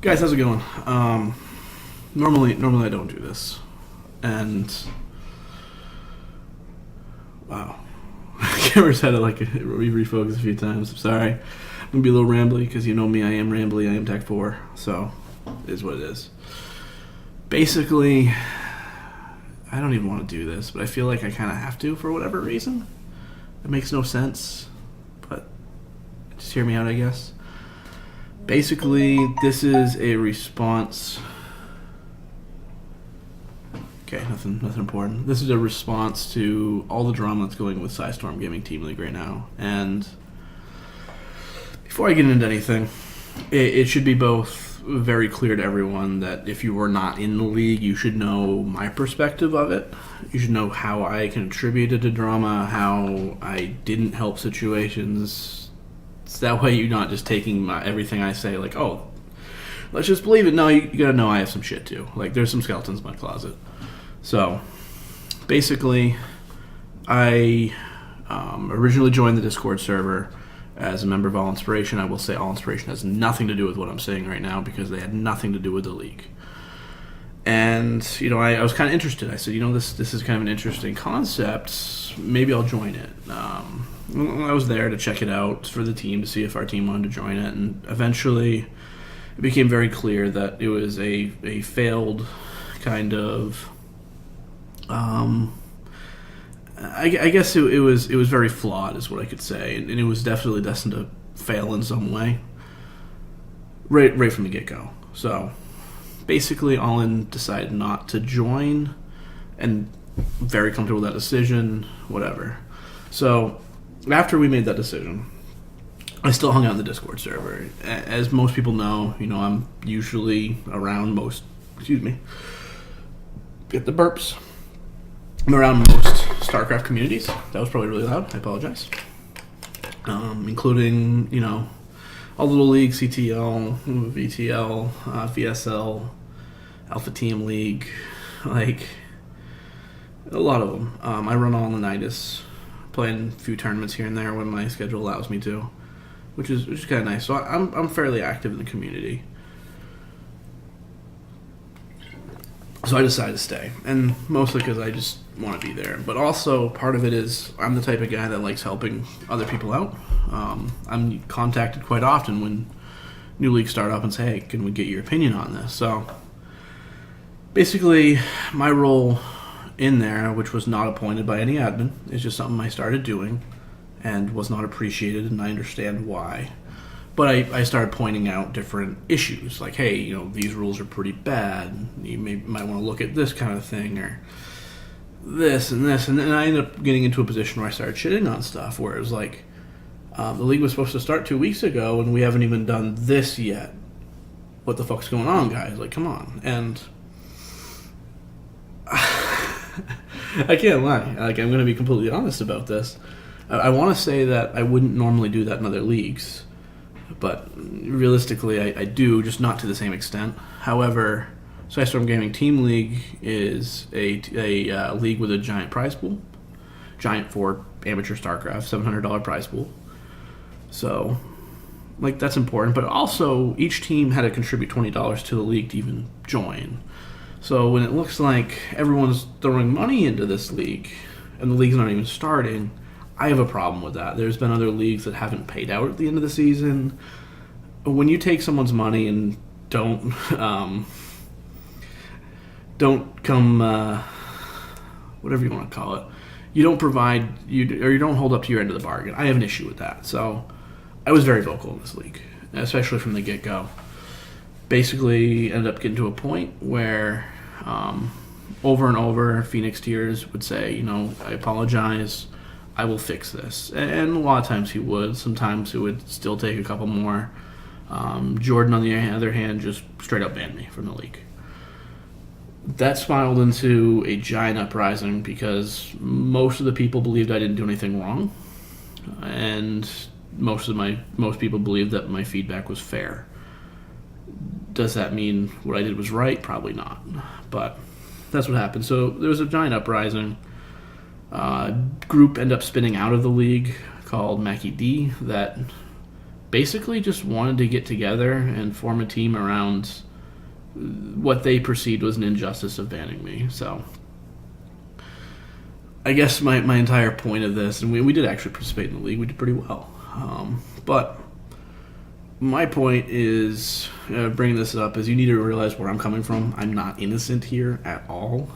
Guys, how's it going? Normally I don't do this, and wow, camera's had to refocus a few times. I'm sorry, I'm gonna be a little rambly because you know me. I am rambly. I am TechFour, so it is what it is. Basically, I don't even want to do this, but I feel like I kind of have to for whatever reason. It makes no sense, but just hear me out, I guess. Basically, this is a response. Okay, nothing important. This is a response to all the drama that's going with Storm Gaming Team League right now. And before I get into anything, it should be both very clear to everyone that if you were not in the league, you should know my perspective of it. You should know how I contributed to drama, how I didn't help situations. So that way you're not just taking everything I say like, oh, let's just believe it. No, you gotta know I have some shit too. Like, there's some skeletons in my closet. So, basically, I originally joined the Discord server as a member of All Inspiration. I will say All Inspiration has nothing to do with what I'm saying right now because they had nothing to do with the league. And, I was kind of interested. I said, this is kind of an interesting concept. Maybe I'll join it. I was there to check it out for the team to see if our team wanted to join it. And eventually, it became very clear that it was a failed kind of... I guess it was very flawed, is what I could say. And it was definitely destined to fail in some way. Right from the get-go. So... basically, All-In decided not to join, and very comfortable with that decision, whatever. So, after we made that decision, I still hung out in the Discord server. As most people know, I'm usually around get the burps. I'm around most StarCraft communities. That was probably really loud. I apologize. Including, all the little leagues, CTL, VTL, VSL, Alpha Team League, like a lot of them. I run all in the Nidus, playing a few tournaments here and there when my schedule allows me to, which is kind of nice. So I'm fairly active in the community. So I decided to stay, and mostly because I just want to be there. But also part of it is I'm the type of guy that likes helping other people out. I'm contacted quite often when new leagues start up and say, hey, can we get your opinion on this? So basically, my role in there, which was not appointed by any admin, is just something I started doing and was not appreciated, and I understand why. But I started pointing out different issues, like, hey, these rules are pretty bad. You might want to look at this kind of thing, or this and this. And then I ended up getting into a position where I started shitting on stuff, where it was like, the league was supposed to start 2 weeks ago, and we haven't even done this yet. What the fuck's going on, guys? Like, come on. And I can't lie. Like, I'm going to be completely honest about this. I want to say that I wouldn't normally do that in other leagues, but realistically, I do, just not to the same extent. However, Storm Gaming Team League is a league with a giant prize pool. Giant for amateur StarCraft, $700 prize pool. So, that's important. But also, each team had to contribute $20 to the league to even join. So when it looks like everyone's throwing money into this league, and the league's not even starting, I have a problem with that. There's been other leagues that haven't paid out at the end of the season. When you take someone's money and don't come, whatever you want to call it, you don't provide, you don't hold up to your end of the bargain. I have an issue with that. So I was very vocal in this league, especially from the get-go. Basically ended up getting to a point where over and over Phoenix Tears would say, I apologize, I will fix this. And a lot of times he would. Sometimes it would still take a couple more. Jordan, on the other hand, just straight up banned me from the league. That spiraled into a giant uprising because most of the people believed I didn't do anything wrong, and most people believed that my feedback was fair. Does that mean what I did was right? Probably not. But that's what happened. So there was a giant uprising. Group ended up spinning out of the league called Mackie D that basically just wanted to get together and form a team around what they perceived was an injustice of banning me. So I guess my entire point of this, and we did actually participate in the league, we did pretty well. But my point is, bringing this up, is you need to realize where I'm coming from. I'm not innocent here at all.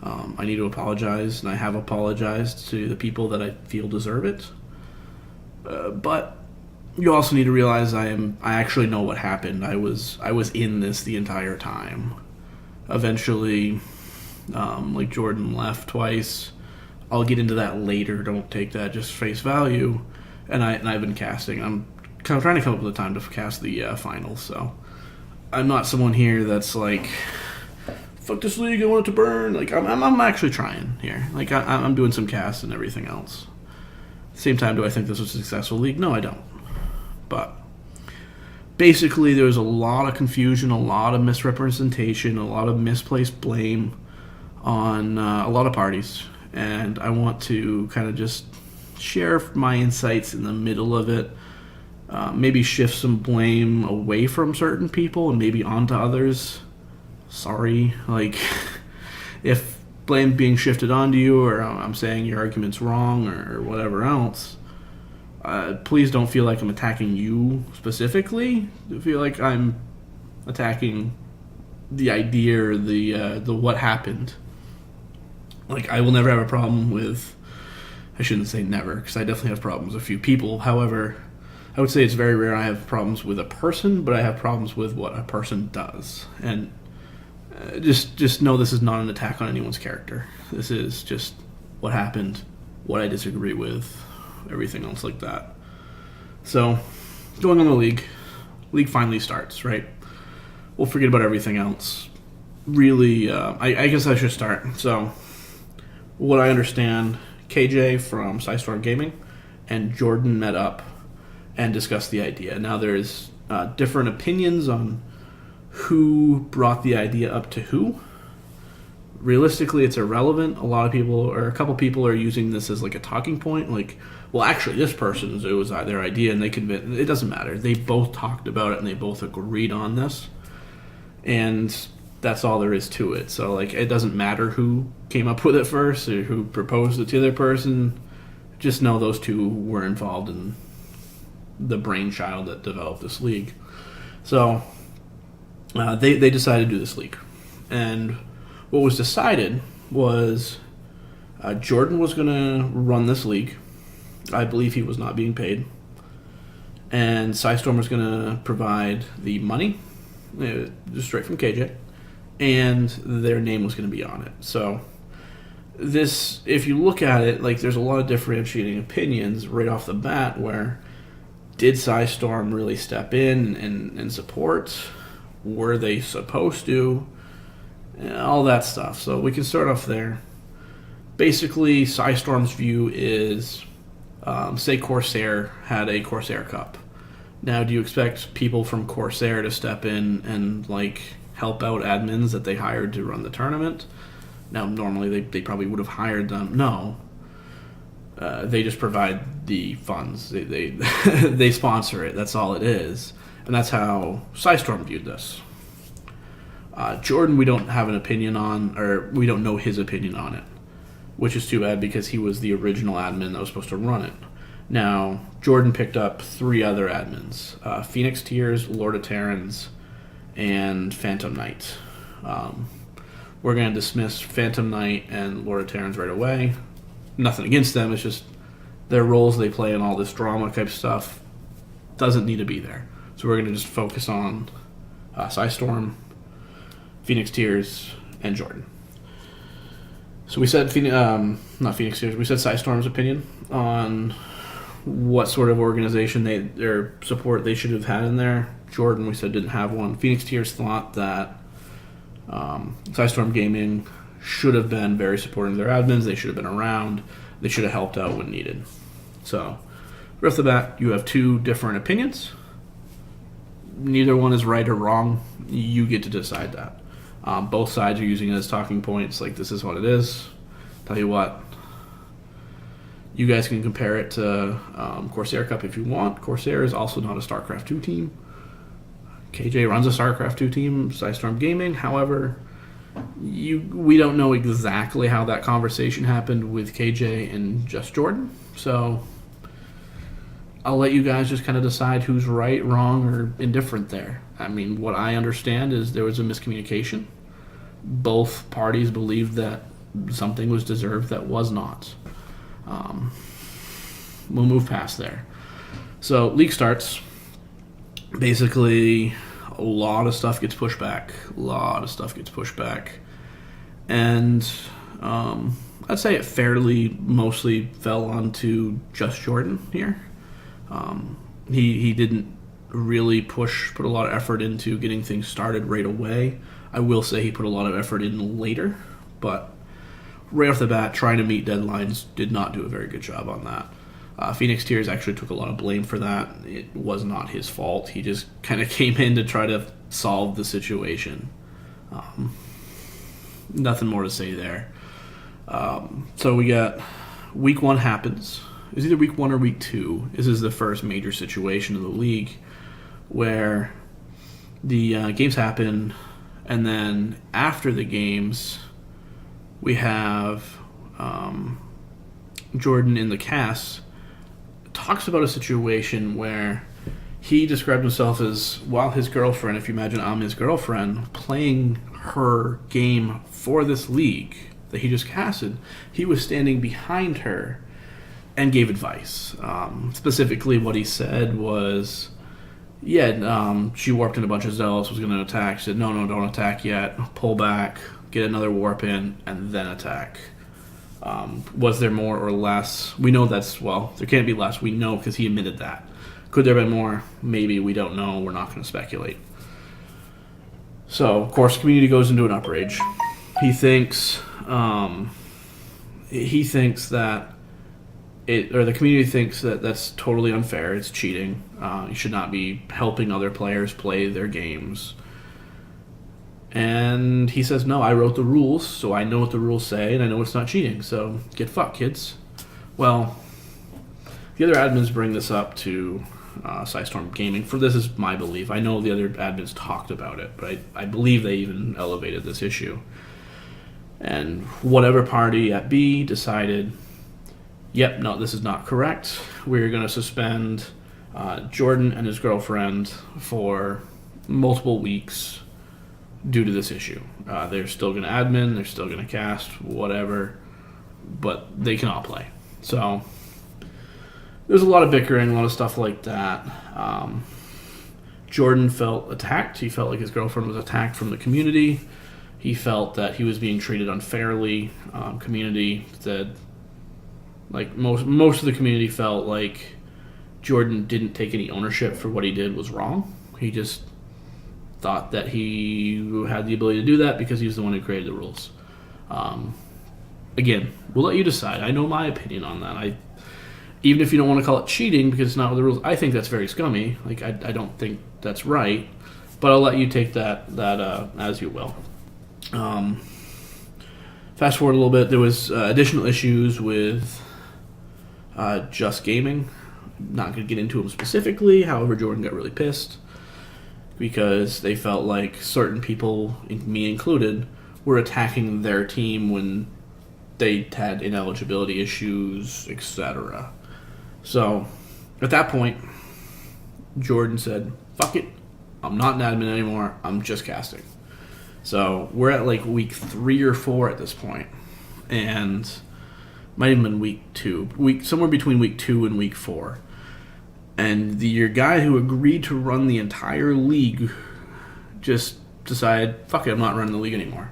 I need to apologize, and I have apologized to the people that I feel deserve it. But you also need to realize I actually know what happened. I was in this the entire time. Eventually, like Jordan left twice. I'll get into that later. Don't take that just face value. And I've been casting. I'm kind of trying to come up with a time to cast the finals. So I'm not someone here that's like, fuck this league, I want it to burn. Like I'm actually trying here. Like I'm doing some casts and everything else. At the same time, do I think this was a successful league? No, I don't. But basically, there was a lot of confusion, a lot of misrepresentation, a lot of misplaced blame on a lot of parties. And I want to kind of just share my insights in the middle of it. Maybe shift some blame away from certain people and maybe onto others. Sorry. Like, if blame being shifted onto you, or I'm saying your argument's wrong, or whatever else, please don't feel like I'm attacking you specifically. I feel like I'm attacking the idea or the what happened. Like, I will never have a problem with, I shouldn't say never, because I definitely have problems with a few people. However, I would say it's very rare I have problems with a person, but I have problems with what a person does. And just know this is not an attack on anyone's character. This is just what happened, what I disagree with, everything else like that. So, going on the league finally starts, right? We'll forget about everything else. Really, I guess I should start. So, what I understand, KJ from Storm Gaming and Jordan met up and discussed the idea. Now, there's different opinions on who brought the idea up to who. Realistically, it's irrelevant. A lot of people, or a couple people, are using this as like a talking point. Like, well, actually, this person's, it was their idea, and they convinced. It doesn't matter. They both talked about it, and they both agreed on this, and that's all there is to it. So, like, it doesn't matter who came up with it first or who proposed it to the other person. Just know those two were involved in the brainchild that developed this league. So, they decided to do this league, and what was decided was Jordan was going to run this league. I believe he was not being paid. And Storm was going to provide the money, just straight from KJ, and their name was going to be on it. So this, if you look at it, like, there's a lot of differentiating opinions right off the bat where did Storm really step in and support? Were they supposed to? All that stuff. So we can start off there. Basically, Storm's view is, say Corsair had a Corsair Cup. Now, do you expect people from Corsair to step in and, like, help out admins that they hired to run the tournament? Now, normally they probably would have hired them. No. They just provide the funds. They they sponsor it. That's all it is. And that's how Storm viewed this. Jordan, we don't have an opinion on, or we don't know his opinion on it, which is too bad because he was the original admin that was supposed to run it. Now, Jordan picked up 3 other admins, Phoenix Tears, Lord of Terrans, and Phantom Knight. We're going to dismiss Phantom Knight and Lord of Terrans right away. Nothing against them, it's just their roles they play in all this drama type stuff doesn't need to be there. So we're going to just focus on Storm, Phoenix Tears, and Jordan. So we said, not Phoenix Tears, we said Storm's opinion on what sort of organization their support they should have had in there. Jordan, we said, didn't have one. Phoenix Tears thought that Storm Gaming should have been very supportive of their admins. They should have been around. They should have helped out when needed. So, right off the bat, you have 2 different opinions. Neither one is right or wrong. You get to decide that. Both sides are using it as talking points. Like, this is what it is. Tell you what, You guys can compare it to Corsair Cup if you want. Corsair is also not a StarCraft 2 team. KJ runs a StarCraft 2 team, Psystorm Gaming. However, we don't know exactly how that conversation happened with KJ and Just Jordan. So I'll let you guys just kind of decide who's right, wrong, or indifferent there. I mean, what I understand is there was a miscommunication. Both parties believed that something was deserved that was not. We'll move past there. So, league starts. Basically, a lot of stuff gets pushed back. And I'd say it fairly mostly fell onto Just Jordan here. He didn't really put a lot of effort into getting things started right away. I will say he put a lot of effort in later, but right off the bat, trying to meet deadlines, did not do a very good job on that. Phoenix Tears actually took a lot of blame for that. It was not his fault. He just kind of came in to try to solve the situation. Nothing more to say there. So we got week 1 happens. It was either week 1 or week 2. This is the first major situation of the league where the games happen, and then after the games, we have Jordan in the cast talks about a situation where he described himself as, while his girlfriend, if you imagine I'm his girlfriend, playing her game for this league that he just casted, he was standing behind her and gave advice. Specifically, what he said was, she warped in a bunch of Zealots, was going to attack. She said, no, don't attack yet. Pull back, get another warp in, and then attack. Was there more or less? We know there can't be less. We know because he admitted that. Could there have been more? Maybe. We don't know. We're not going to speculate. So, of course, the community goes into an outrage. He thinks that the community thinks that that's totally unfair. It's cheating. You should not be helping other players play their games. And he says, no, I wrote the rules, so I know what the rules say, and I know it's not cheating, so get fucked, kids. Well, the other admins bring this up to Psystorm Gaming. For this is my belief. I know the other admins talked about it, but I believe they even elevated this issue. And whatever party at B decided, yep, no, this is not correct. We're going to suspend Jordan and his girlfriend for multiple weeks due to this issue. They're still going to admin, they're still going to cast, whatever, but they cannot play. So there's a lot of bickering, a lot of stuff like that. Jordan felt attacked. He felt like his girlfriend was attacked from the community. He felt that he was being treated unfairly. Community said, like most of the community felt like Jordan didn't take any ownership for what he did was wrong. He just thought that he had the ability to do that because he was the one who created the rules. Again, we'll let you decide. I know my opinion on that. Even if you don't want to call it cheating because it's not with the rules, I think that's very scummy. Like I don't think that's right, but I'll let you take that as you will. Fast forward a little bit, there was additional issues with Just Gaming. Not going to get into them specifically. However, Jordan got really pissed because they felt like certain people, me included, were attacking their team when they had ineligibility issues, etc. So, at that point, Jordan said, fuck it, I'm not an admin anymore, I'm just casting. So, we're at like week 3 or 4 at this point, and might have been week 2, somewhere between week 2 and week 4. And your guy who agreed to run the entire league just decided, fuck it, I'm not running the league anymore.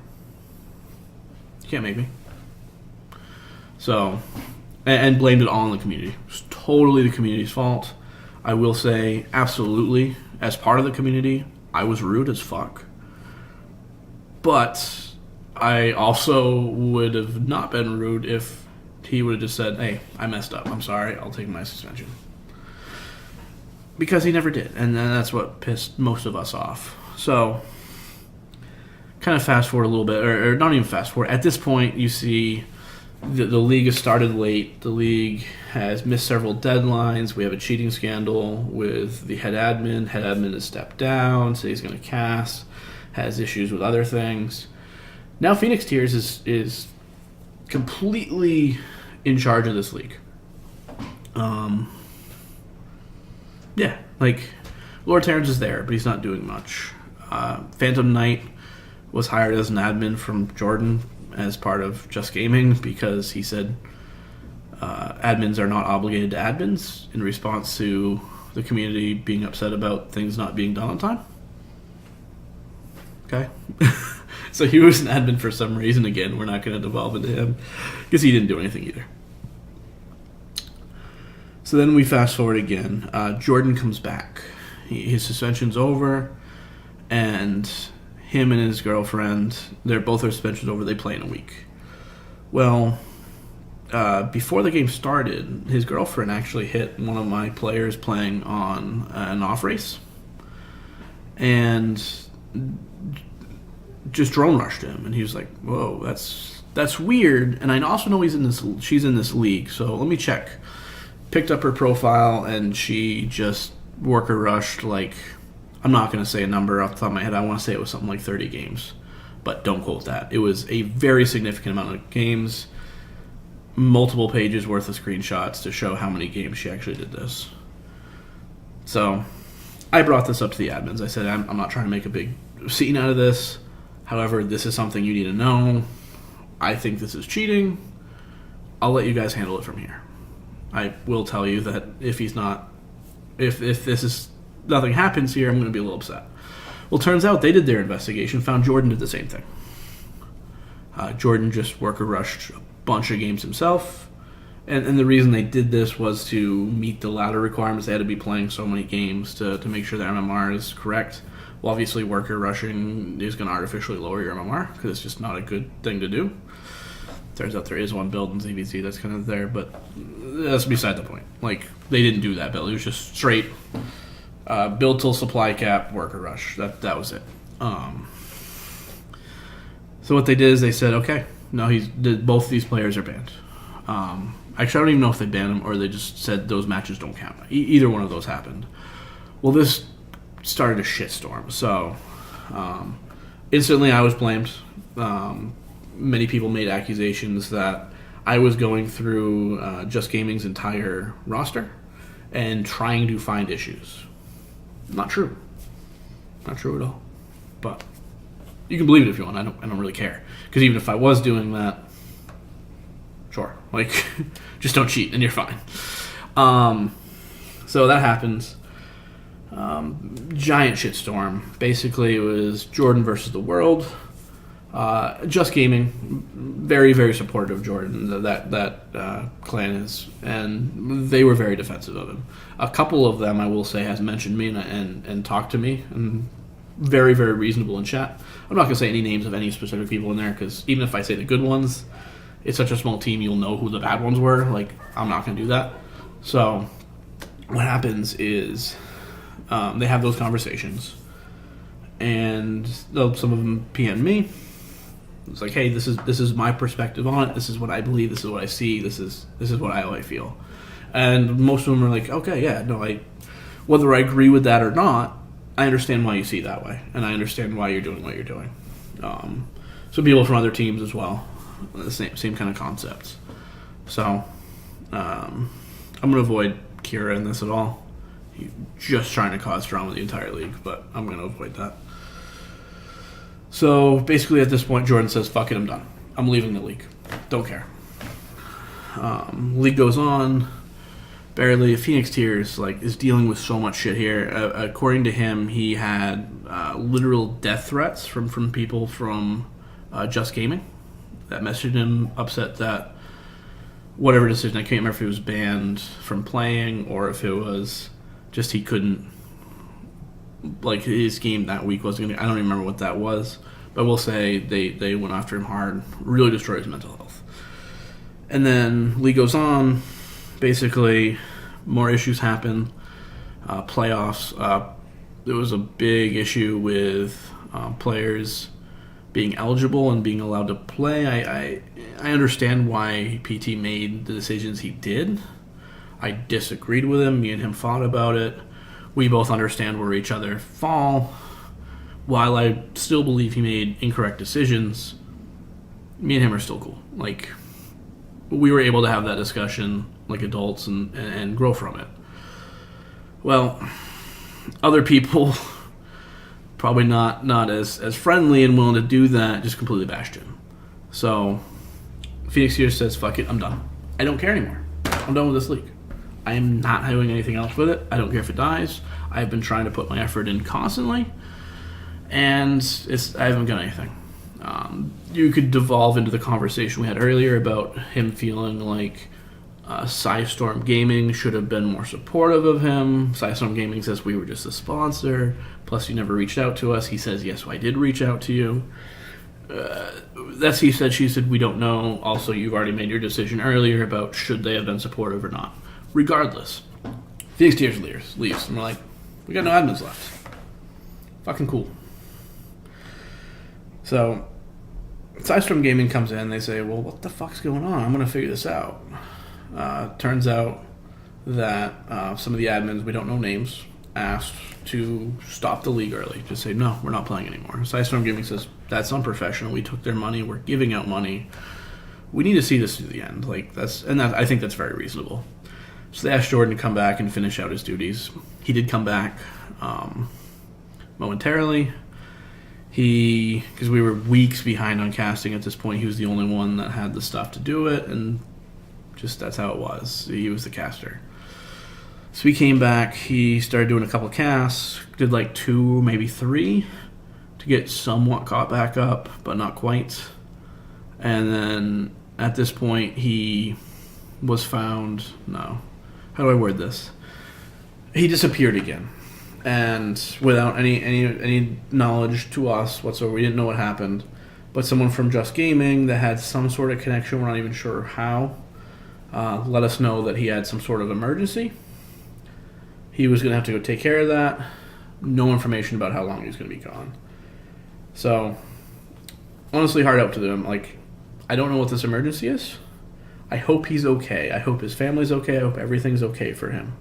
You can't make me. So, and blamed it all on the community. It was totally the community's fault. I will say, absolutely, as part of the community, I was rude as fuck. But I also would have not been rude if he would have just said, hey, I messed up. I'm sorry. I'll take my suspension. Because he never did. And that's what pissed most of us off. So, kind of fast forward a little bit, or not even fast forward. At this point, you see the league has started late. The league has missed several deadlines. We have a cheating scandal with the head admin. Head admin has stepped down, said he's going to cast, has issues with other things. Now Phoenix Tears is completely in charge of this league. Yeah, like, Lord Terrence is there, but he's not doing much. Phantom Knight was hired as an admin from Jordan as part of Just Gaming because he said admins are not obligated to admins in response to the community being upset about things not being done on time. Okay. So he was an admin for some reason. Again, we're not going to devolve into him because he didn't do anything either. So then we fast forward again. Jordan comes back. His suspension's over, and him and his girlfriend, both their suspensions over. They play in a week. Well, before the game started, his girlfriend actually hit one of my players playing on an off race, and just drone rushed him. And he was like, "Whoa, that's weird." And I also know she's in this league, so let me check. Picked up her profile, and she just worker rushed, like, I'm not going to say a number off the top of my head. I want to say it was something like 30 games, but don't quote that. It was a very significant amount of games, multiple pages worth of screenshots to show how many games she actually did this. So I brought this up to the admins. I said, I'm not trying to make a big scene out of this. However, this is something you need to know. I think this is cheating. I'll let you guys handle it from here. I will tell you that if this is nothing happens here, I'm going to be a little upset. Well, turns out they did their investigation, found Jordan did the same thing. Jordan just worker rushed a bunch of games himself, and the reason they did this was to meet the ladder requirements. They had to be playing so many games to make sure their MMR is correct. Well, obviously, worker rushing is going to artificially lower your MMR because it's just not a good thing to do. Turns out there is one build in ZVZ that's kind of there, but that's beside the point. Like, they didn't do that build. It was just straight build till supply cap, worker rush. That was it. So what they did is they said, okay, no, both of these players are banned. Actually, I don't even know if they banned them or they just said those matches don't count. Either one of those happened. Well, this started a shitstorm. So instantly I was blamed. Many people made accusations that I was going through Just Gaming's entire roster and trying to find issues. Not true. Not true at all. But you can believe it if you want. I don't really care. Because even if I was doing that, sure. Like, just don't cheat and you're fine. So that happens. Giant shitstorm. Basically, it was Jordan versus the world. Just Gaming, very, very supportive of Jordan, that clan is, and they were very defensive of him. A couple of them, I will say, has mentioned me and talked to me, and very, very reasonable in chat. I'm not going to say any names of any specific people in there, because even if I say the good ones, it's such a small team, you'll know who the bad ones were. Like, I'm not going to do that. So, what happens is, they have those conversations, and some of them PM me. It's like, hey, this is my perspective on it. This is what I believe. This is what I see. This is what I feel. And most of them are like, okay, yeah, no, whether I agree with that or not, I understand why you see it that way, and I understand why you're doing what you're doing. So people from other teams as well, the same kind of concepts. So I'm going to avoid Kira in this at all. He's just trying to cause drama in the entire league, but I'm going to avoid that. So basically at this point, Jordan says, fuck it, I'm done. I'm leaving the league. Don't care. League goes on. Barely. Phoenix Tears is dealing with so much shit here. According to him, he had literal death threats from people from Just Gaming that messaged him upset that whatever decision, I can't remember if he was banned from playing or if it was just he couldn't, his game that week wasn't going to, I don't even remember what that was, but we'll say they went after him hard, really destroyed his mental health. And then league goes on, basically more issues happen, playoffs, there was a big issue with players being eligible and being allowed to play. I understand why PT made the decisions he did. I disagreed with him. Me and him fought about it. We both understand where each other fall. While I still believe he made incorrect decisions, me and him are still cool. Like, we were able to have that discussion like adults and grow from it. Well, other people probably not as friendly and willing to do that, just completely bashed him. So Phoenix here says, fuck it, I'm done. I don't care anymore. I'm done with this league. I am not doing anything else with it. I don't care if it dies. I've been trying to put my effort in constantly, and I haven't done anything. You could devolve into the conversation we had earlier about him feeling like Psystorm Gaming should have been more supportive of him. Psystorm Gaming says we were just a sponsor, plus you never reached out to us. He says, yes, I did reach out to you. That's he said, she said, we don't know. Also, you've already made your decision earlier about should they have been supportive or not. Regardless, Phoenix Tears leaves, and we're like, we got no admins left. Fucking cool. So, Psystorm Gaming comes in, they say, well, what the fuck's going on? I'm going to figure this out. Turns out that some of the admins, we don't know names, asked to stop the league early. Just say, no, we're not playing anymore. Psystorm Gaming says, that's unprofessional. We took their money. We're giving out money. We need to see this to the end. I think that's very reasonable. So they asked Jordan to come back and finish out his duties. He did come back momentarily. Because we were weeks behind on casting at this point, he was the only one that had the stuff to do it, and just that's how it was. He was the caster. So he came back, he started doing a couple casts, did like 2, maybe 3, to get somewhat caught back up, but not quite. And then at this point, he was found, how do I word this? He disappeared again. And without any knowledge to us whatsoever, we didn't know what happened. But someone from Just Gaming that had some sort of connection, we're not even sure how, let us know that he had some sort of emergency. He was going to have to go take care of that. No information about how long he was going to be gone. So, honestly, hard out to them. Like, I don't know what this emergency is. I hope he's okay. I hope his family's okay. I hope everything's okay for him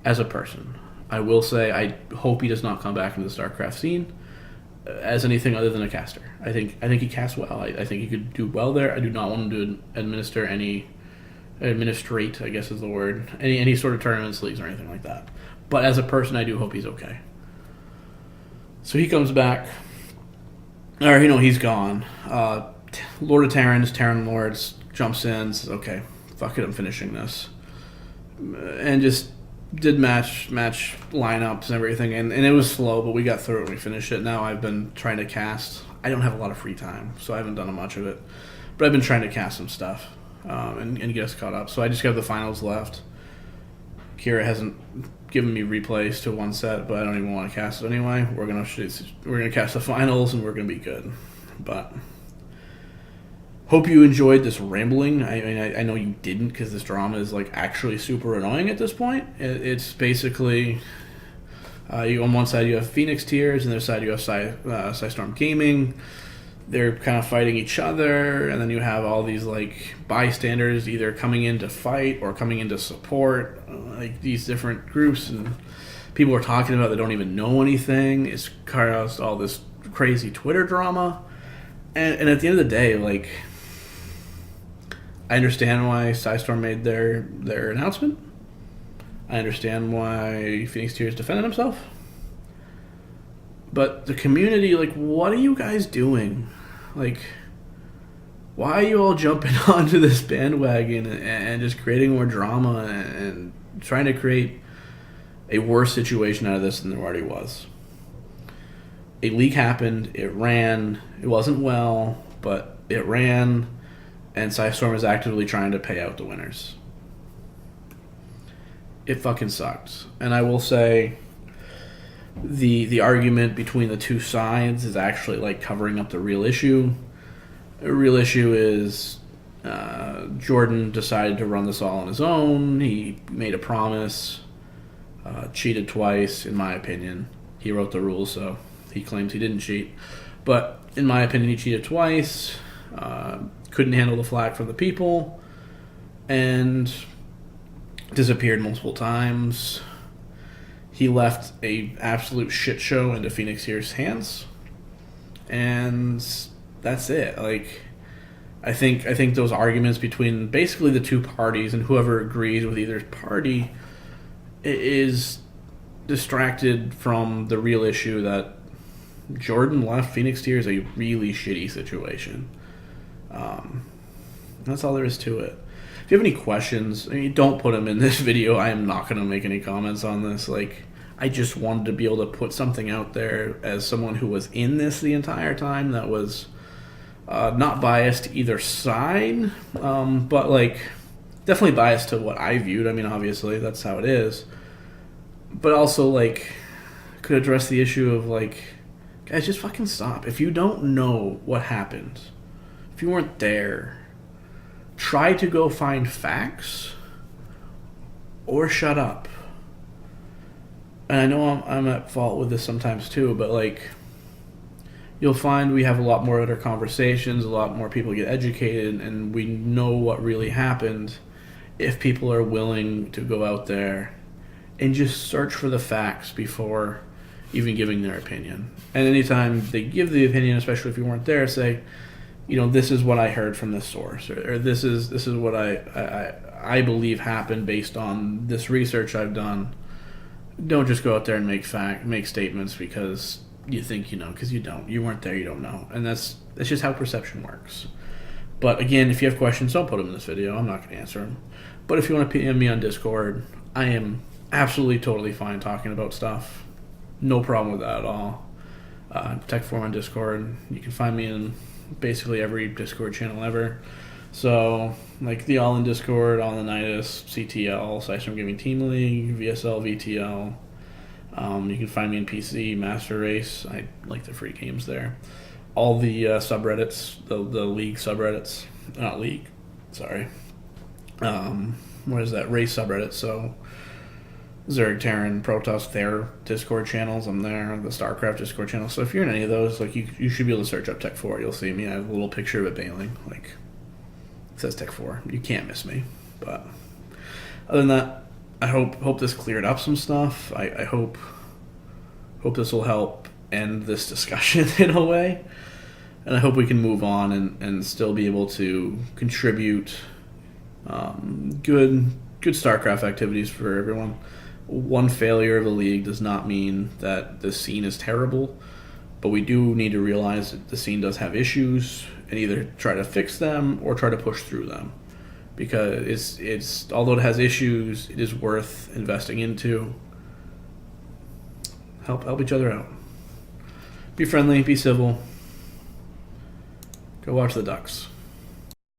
as a person. I will say I hope he does not come back into the StarCraft scene as anything other than a caster. I think he casts well. I think he could do well there. I do not want him to administrate, I guess is the word, any sort of tournaments, leagues, or anything like that. But as a person, I do hope he's okay. So he comes back. Or, he's gone. Lord of Terran Lords jumps in, says, okay, fuck it, I'm finishing this. And just did match lineups and everything, and it was slow, but we got through it and we finished it. Now I've been trying to cast. I don't have a lot of free time, so I haven't done much of it. But I've been trying to cast some stuff and get us caught up. So I just got the finals left. Kira hasn't given me replays to one set, but I don't even want to cast it anyway. We're gonna cast the finals and we're gonna be good. But hope you enjoyed this rambling. I know you didn't, because this drama is like actually super annoying at this point. It's basically on one side you have Phoenix Tears, and the other side you have Psystorm Gaming. They're kind of fighting each other, and then you have all these like bystanders either coming in to fight or coming in to support, like these different groups, and people are talking about that don't even know anything. It's caused all this crazy Twitter drama, and at the end of the day, like, I understand why Psystorm made their announcement. I understand why Phoenix Tears defended himself. But the community, like, what are you guys doing? Like, why are you all jumping onto this bandwagon and just creating more drama and trying to create a worse situation out of this than there already was? A leak happened, it ran, it wasn't well, but it ran, and Psystorm is actively trying to pay out the winners. It fucking sucked. And I will say, the argument between the two sides is actually like covering up the real issue. The real issue is Jordan decided to run this all on his own. He made a promise, cheated twice, in my opinion. He wrote the rules, so he claims he didn't cheat. But in my opinion, he cheated twice. Couldn't handle the flack from the people, and disappeared multiple times. He left a absolute shit show into Phoenix Here's hands, and that's it. Like, I think those arguments between basically the two parties and whoever agrees with either party is distracted from the real issue that Jordan left Phoenix Here's a really shitty situation. That's all there is to it. If you have any questions, I mean, don't put them in this video. I am not going to make any comments on this. Like, I just wanted to be able to put something out there as someone who was in this the entire time that was not biased to either side, but like definitely biased to what I viewed. I mean, obviously that's how it is, but also like could address the issue of like, guys, just fucking stop. If you don't know what happened, if you weren't there, try to go find facts or shut up. And I know I'm at fault with this sometimes too, but like, you'll find we have a lot more other conversations, a lot more people get educated, and we know what really happened if people are willing to go out there and just search for the facts before even giving their opinion. And anytime they give the opinion, especially if you weren't there, say, you know, this is what I heard from this source, or this is what I believe happened based on this research I've done. Don't just go out there and make statements because you think you know, because you don't. You weren't there, you don't know. And that's just how perception works. But again, if you have questions, don't put them in this video. I'm not going to answer them. But if you want to PM me on Discord, I am absolutely totally fine talking about stuff. No problem with that at all. TechFour on Discord. You can find me in basically every Discord channel ever. So, like the All In Discord, All In Nitus, CTL, System Gaming Team League, VSL, VTL. You can find me in PC, Master Race. I like the free games there. All the subreddits, the league subreddits. Not league, sorry. What is that? Race subreddit. So, Zerg, Terran, Protoss, their Discord channels. I'm there. The StarCraft Discord channel. So if you're in any of those, like you should be able to search up TechFour. You'll see me. I have a little picture of it bailing. Like, it says TechFour. You can't miss me. But other than that, I hope this cleared up some stuff. I hope this will help end this discussion in a way. And I hope we can move on and still be able to contribute good StarCraft activities for everyone. One failure of a league does not mean that the scene is terrible, but we do need to realize that the scene does have issues and either try to fix them or try to push through them. Because it's although it has issues, it is worth investing into. Help each other out. Be friendly, be civil. Go watch the Ducks.